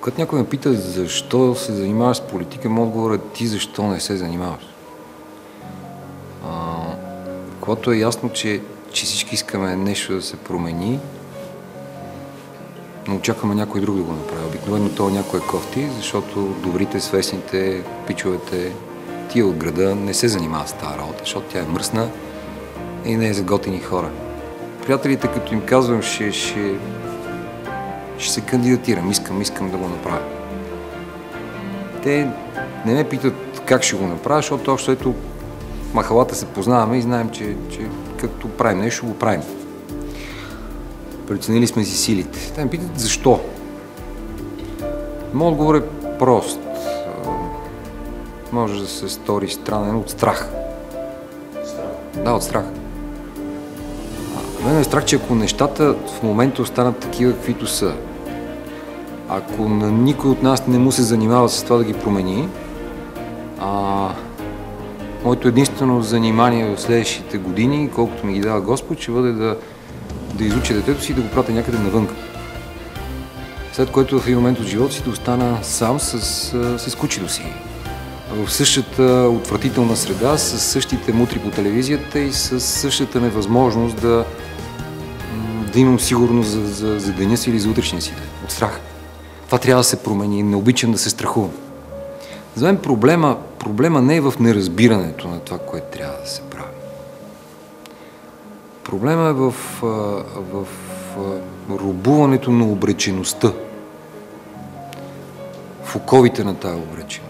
Когато някой ме пита защо се занимаваш с политика, му отговорът ти защо не се занимаваш. Когато е ясно, че всички искаме нещо да се промени, но очакваме някой друг да го направи. Обикновено това някой е кофти, защото добрите, свестните, пичовете, тия от града не се занимават с тази работа, защото тя е мръсна и не е за готини хора. Приятелите, като им казвам, ще се кандидатирам, искам да го направя. Те не ме питат как ще го направя, защото общо ето махалата се познаваме и знаем, че като правим нещо, го правим. Преценили сме си силите. Те ме питат защо. Моят отговор е прост. Може да се стори странен от страх. Да, от страх. Мен е страх, че ако нещата в момента останат такива, каквито са, ако на никой от нас не му се занимава с това да ги промени, моето единствено занимание в следващите години, колкото ми ги дава Господ, ще бъде да изуча детето си и да го пратя някъде навънка. След което в един момент от живота си да остана сам с кучето си. В същата отвратителна среда, с същите мутри по телевизията и с същата невъзможност да имам сигурност за деня си или за утрешния си ден. От страх. Това трябва да се промени. Не обичам да се страхувам. За мен проблема не е в неразбирането на това, което трябва да се прави. Проблема е в робуването на обречеността. В оковите на тази обреченост.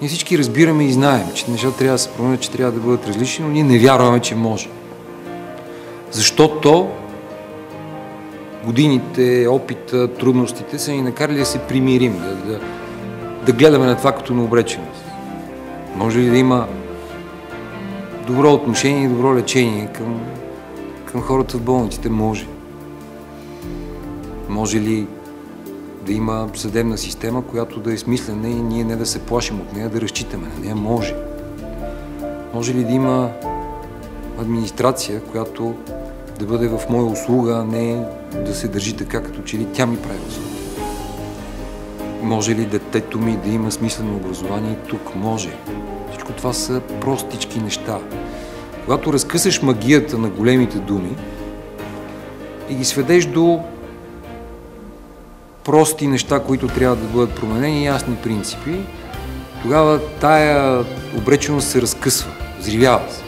Ние всички разбираме и знаем, че нещата трябва да се променят, че трябва да бъдат различни, но ние не вярваме, че може. Защото годините, опита, трудностите са ни накарали да се примирим, да гледаме на това като на обреченост. Може ли да има добро отношение и добро лечение към хората в болниците? Може. Може ли да има съдебна система, която да е смислена и ние не да се плашим от нея, да разчитаме на нея? Може. Може ли да има администрация, която да бъде в моя услуга, а не да се държи така, като че ли тя ми прави услуга? Може ли детето ми да има смислено образование тук? Може. Всичко това са простички неща. Когато разкъсаш магията на големите думи и ги сведеш до прости неща, които трябва да бъдат променени, ясни принципи, тогава тая обреченост се разкъсва, взривява се.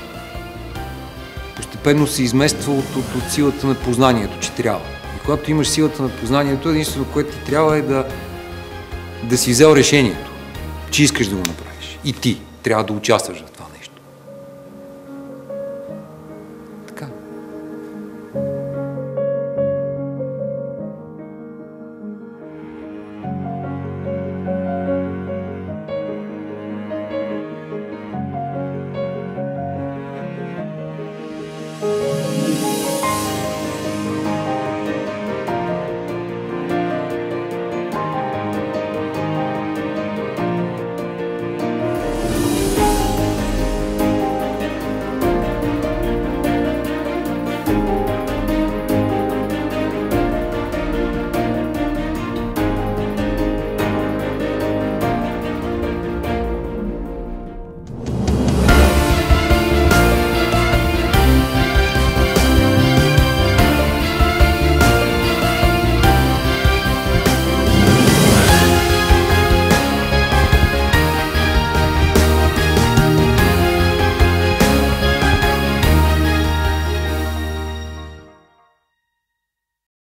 Постепенно се измества от силата на познанието, че трябва. И когато имаш силата на познанието, единствено, което ти трябва е да си взел решението, че искаш да го направиш. И ти трябва да участваш в това.